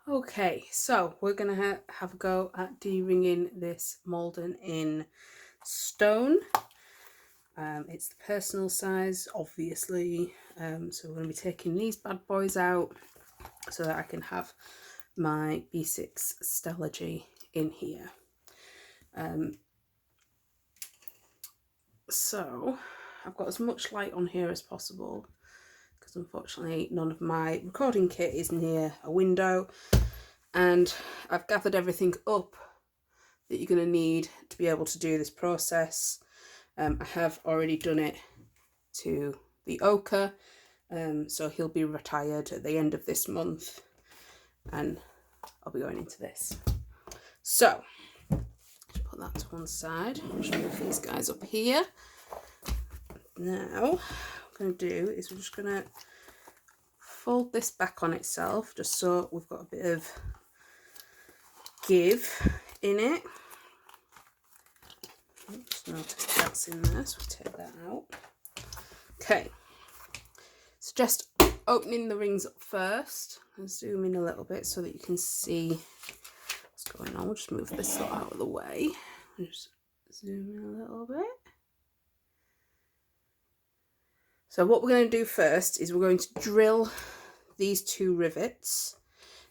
Okay, so we're going to have a go at de-ringing this Malden in stone. It's the personal size, obviously, so we're going to be taking these bad boys out so that I can have my B6 Stellargy in here. So I've got as much light on here as possible because unfortunately none of my recording kit is near a window, and I've gathered everything up that you're going to need to be able to do this process. I have already done it to the ochre, so he'll be retired at the end of this month and I'll be going into this. So just put that to one side. I'll just move these guys up here. Now what I'm going to do is we're just going to fold this back on itself just so we've got a bit of give in it. Just notice that's in there, so we take that out. Okay, suggest opening the rings up first and zoom in a little bit so that you can see what's going on. We'll just move this lot out of the way and just zoom in a little bit. So what we're going to do first is we're going to drill these two rivets.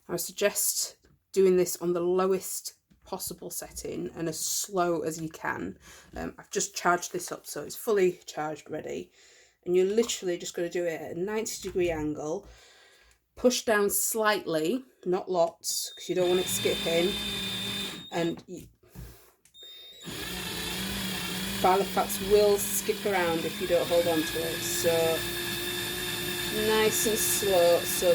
I suggest doing this on the lowest possible setting and as slow as you can. I've just charged this up so it's fully charged ready, and you're literally just going to do it at a 90-degree angle. Push down slightly, not lots, because you don't want it skipping, and Filofax will skip around if you don't hold on to it. So nice and slow so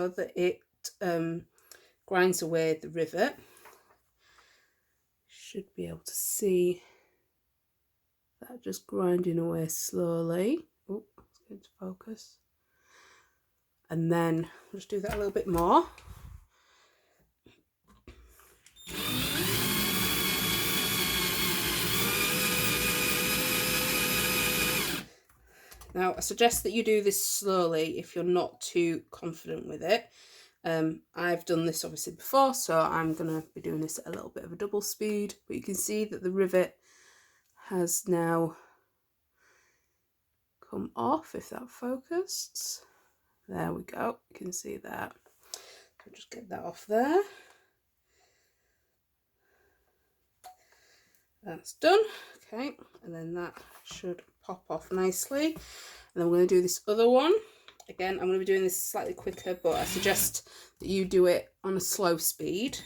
that it grinds away the rivet. Should be able to see that just grinding away slowly. Oh, it's going to focus. And then we'll just do that a little bit more. Now, I suggest that you do this slowly if you're not too confident with it. I've done this obviously before, so I'm going to be doing this at a little bit of a double speed, but you can see that the rivet has now come off, if that focused. There we go, you can see that. I'll just get that off there. That's done. Okay, and then that should pop off nicely. And then we're going to do this other one. Again, I'm going to be doing this slightly quicker, but I suggest that you do it on a slow speed.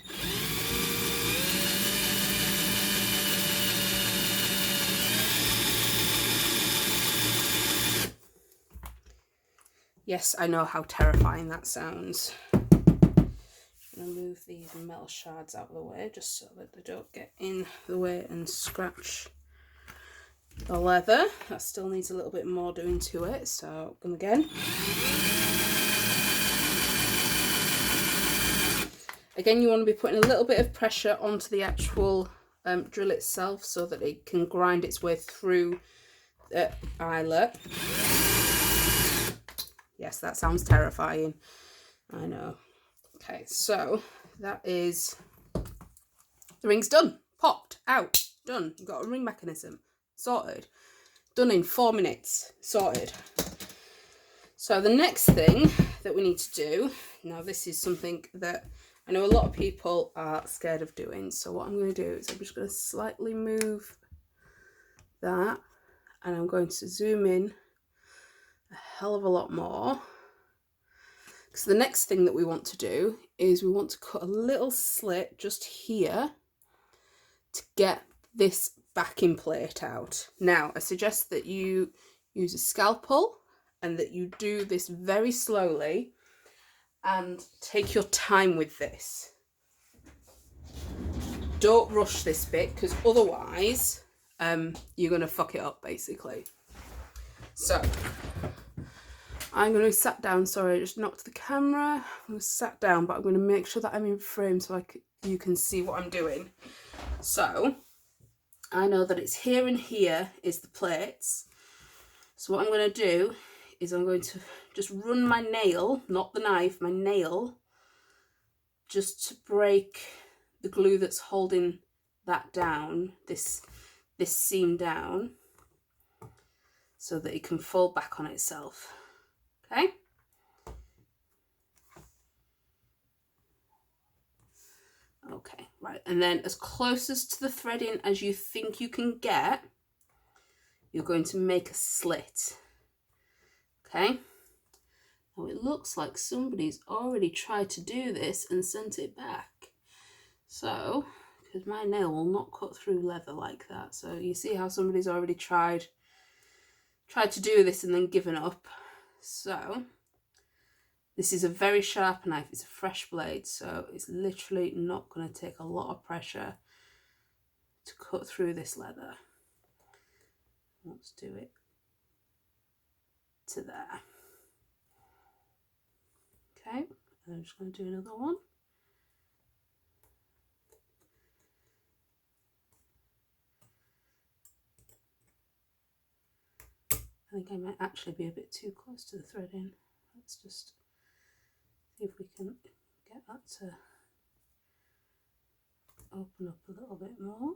Yes, I know how terrifying that sounds. I'm going to move these metal shards out of the way just so that they don't get in the way and scratch the leather. That still needs a little bit more doing to it, so come again. Again, you want to be putting a little bit of pressure onto the actual drill itself so that it can grind its way through the eyelet. Yes, that sounds terrifying, I know. Okay, so that is the ring's done, popped out, done. You've got a ring mechanism sorted, done in 4 minutes, sorted. So the next thing that we need to do, now this is something that I know a lot of people are scared of doing, so what I'm going to do is I'm just going to slightly move that, and I'm going to zoom in a hell of a lot more, because the next thing that we want to do is we want to cut a little slit just here to get this backing plate out. Now, I suggest that you use a scalpel and that you do this very slowly and take your time with this. Don't rush this bit, because otherwise you're going to fuck it up basically. So I'm going to be sat down. Sorry, I just knocked the camera. I'm going to sat down, but I'm going to make sure that I'm in frame so you can see what I'm doing. So I know that it's here and here is the plates. So what I'm going to do is I'm going to just run my nail, not the knife, my nail, just to break the glue that's holding that down, this seam down, so that it can fold back on itself. Okay. Okay, right, and then as closest to the threading as you think you can get, you're going to make a slit. Okay. Now it looks like somebody's already tried to do this and sent it back. So, because my nail will not cut through leather like that. So you see how somebody's already tried to do this and then given up. So this is a very sharp knife. It's a fresh blade, so it's literally not going to take a lot of pressure to cut through this leather. Let's do it to there. Okay, I'm just going to do another one. I think I might actually be a bit too close to the threading. Let's just see if we can get that to open up a little bit more.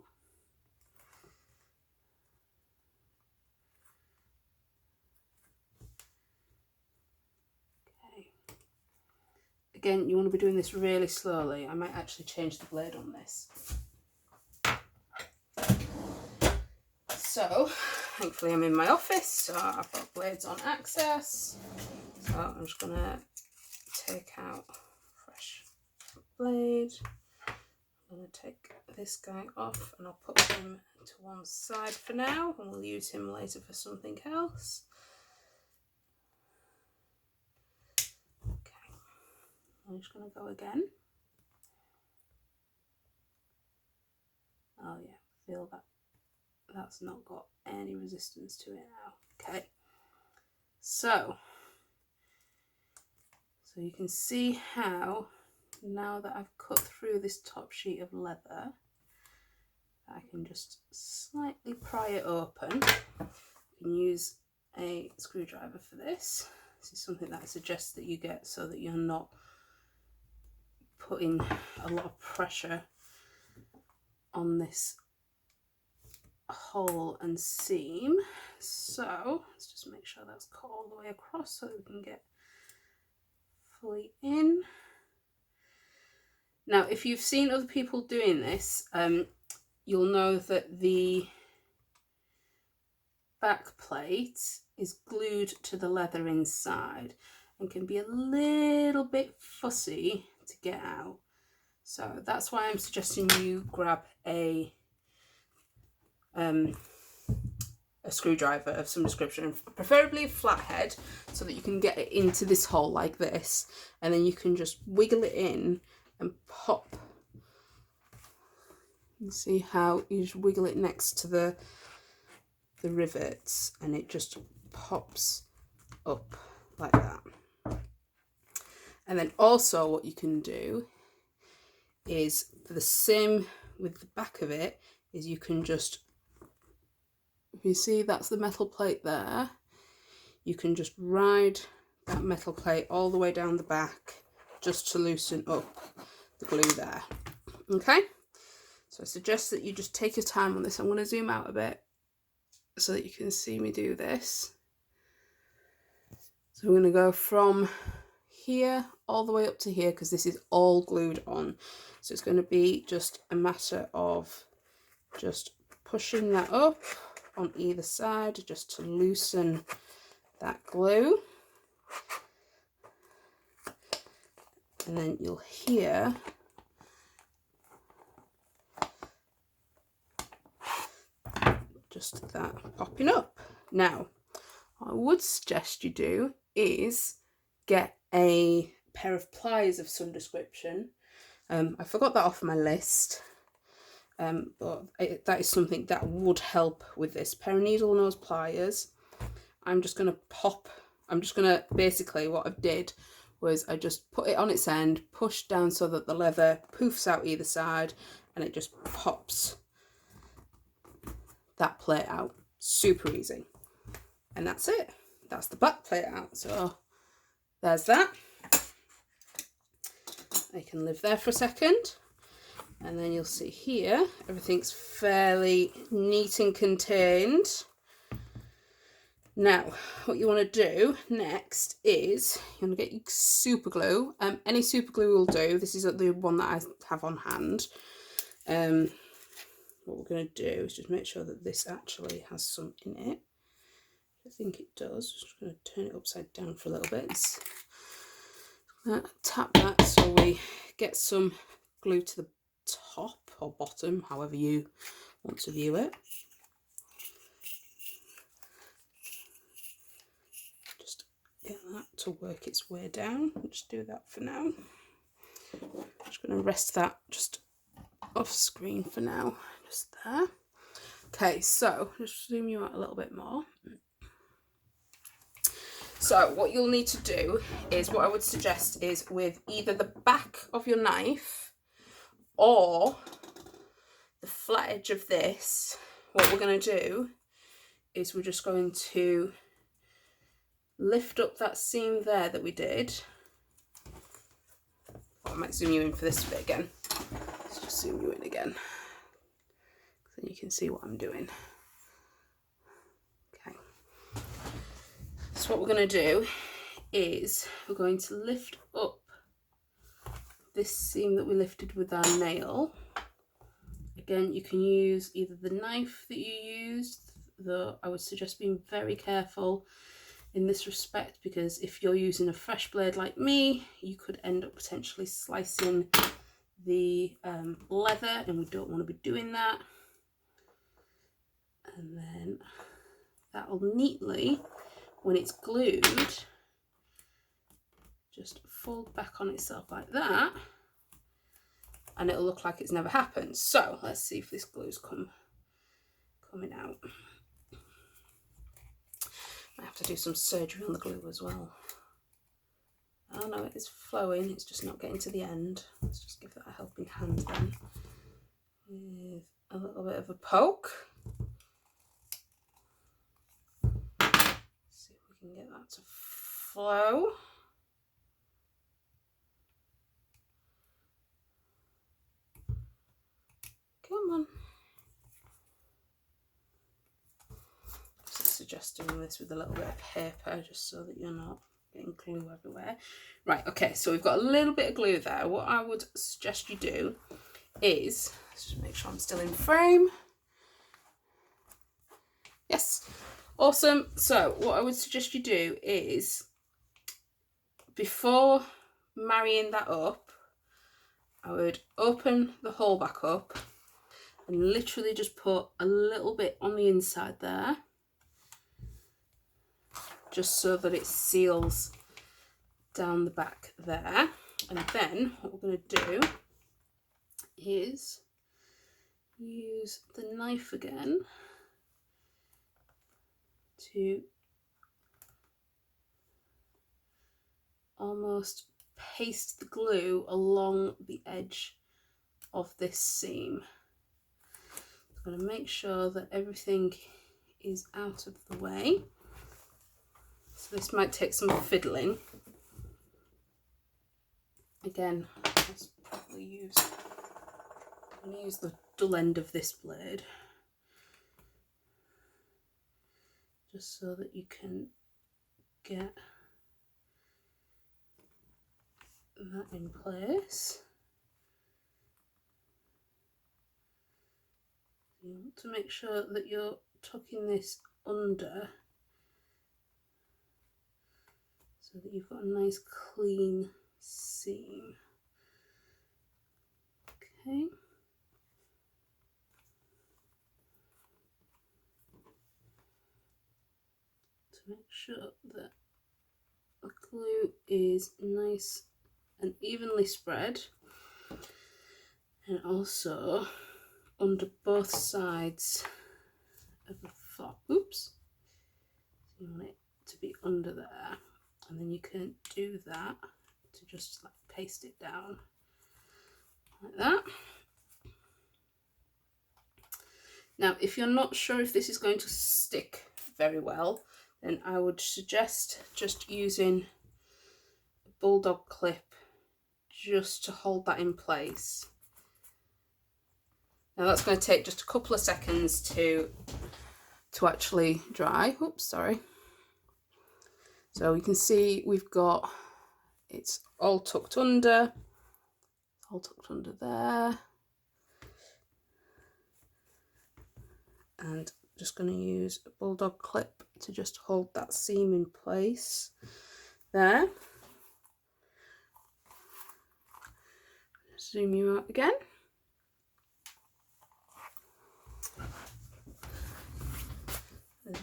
Okay. Again, you want to be doing this really slowly. I might actually change the blade on this. So, thankfully I'm in my office, so I've got blades on access. So I'm just going to take out a fresh blade. I'm going to take this guy off and I'll put him to one side for now, and we'll use him later for something else. Okay, I'm just going to go again. Oh yeah, feel that. That's not got any resistance to it now. Okay, so you can see how now that I've cut through this top sheet of leather, I can just slightly pry it open. You can use a screwdriver for this. This is something that I suggest that you get so that you're not putting a lot of pressure on this hole and seam. So let's just make sure that's cut all the way across so that we can get fully in. Now, if you've seen other people doing this, you'll know that the back plate is glued to the leather inside and can be a little bit fussy to get out. So that's why I'm suggesting you grab a screwdriver of some description, preferably a flathead, so that you can get it into this hole like this, and then you can just wiggle it in and pop. You see how you just wiggle it next to the rivets and it just pops up like that. And then also what you can do is, for the same with the back of it, is you can just, if you see that's the metal plate there, you can just ride that metal plate all the way down the back just to loosen up the glue there. Okay, so I suggest that you just take your time on this. I'm going to zoom out a bit so that you can see me do this. So we're going to go from here all the way up to here because this is all glued on. So it's going to be just a matter of just pushing that up on either side just to loosen that glue. And then you'll hear just that popping up. Now, what I would suggest you do is get a pair of pliers of some description. I forgot that off my list, but that is something that would help with this. Pair of needle nose pliers. I'm just going to basically what I did was I just put it on its end, pushed down so that the leather poofs out either side, and it just pops that plate out. Super easy. And that's it. that's the back plate out. So there's that. They can live there for a second. And then you'll see here, everything's fairly neat and contained. Now, what you want to do next is you want to get your super glue. Any super glue will do. This is the one that I have on hand. What we're going to do is just make sure that this actually has some in it. I think it does. Just going to turn it upside down for a little bit. Tap that so we get some glue to the top or bottom, however you want to view it. Just get that to work its way down. Just do that for now. I'm just going to rest that just off screen for now, just there. Okay, so just zoom you out a little bit more. So what you'll need to do is, what I would suggest is with either the back of your knife or the flat edge of this, what we're going to do is we're just going to lift up that seam there that we did. I might zoom you in for this bit again. Let's just zoom you in again, so you can see what I'm doing. Okay. So what we're going to do is we're going to lift up this seam that we lifted with our nail. Again, you can use either the knife that you used, though I would suggest being very careful in this respect, because if you're using a fresh blade like me, you could end up potentially slicing the leather, and we don't want to be doing that. And then that'll neatly, when it's glued, just fold back on itself like that, and it'll look like it's never happened. So let's see if this glue's coming out. I have to do some surgery on the glue as well. Oh no, it is flowing, it's just not getting to the end. Let's just give that a helping hand then, with a little bit of a poke. See if we can get that to flow. Come on. Just suggest doing this with a little bit of paper, just so that you're not getting glue everywhere. Right, okay, so we've got a little bit of glue there. What I would suggest you do is, let's just make sure I'm still in frame. Yes, awesome. So what I would suggest you do is, before marrying that up, I would open the hole back up and literally just put a little bit on the inside there, just so that it seals down the back there. And then what we're going to do is use the knife again to almost paste the glue along the edge of this seam. I'm going to make sure that everything is out of the way. So this might take some fiddling. Again, let's probably use the dull end of this blade, just so that you can get that in place. You want to make sure that you're tucking this under, so that you've got a nice clean seam. Okay. To make sure that the glue is nice and evenly spread, and also under both sides of the flap. Oops. So you want it to be under there, and then you can do that to just like paste it down like that. Now, if you're not sure if this is going to stick very well, then I would suggest just using a Bulldog clip just to hold that in place. Now that's going to take just a couple of seconds to actually dry. Oops, sorry. So you can see we've got, it's all tucked under there. And just going to use a Bulldog clip to just hold that seam in place there. Zoom you out again.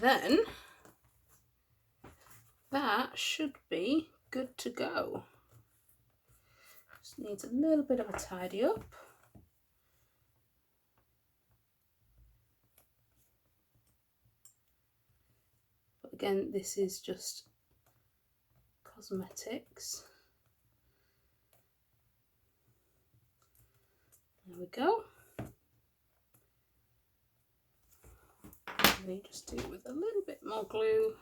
Then that should be good to go. Just needs a little bit of a tidy up. But again, this is just cosmetics. There we go. And just do it with a little bit more glue.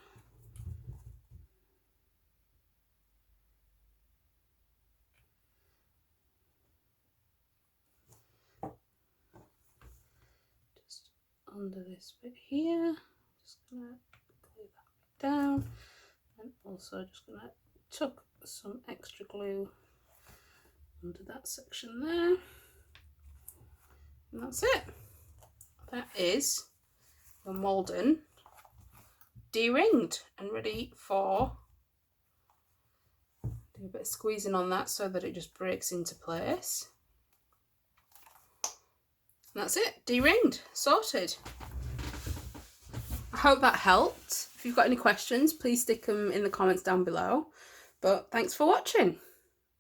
Just under this bit here. Just gonna glue that bit down, and also just gonna tuck some extra glue under that section there. And that's it. That is your Malden de-ringed and ready for, do a bit of squeezing on that so that it just breaks into place. And that's it, de-ringed, sorted. I hope that helped. If you've got any questions, please stick them in the comments down below. But thanks for watching.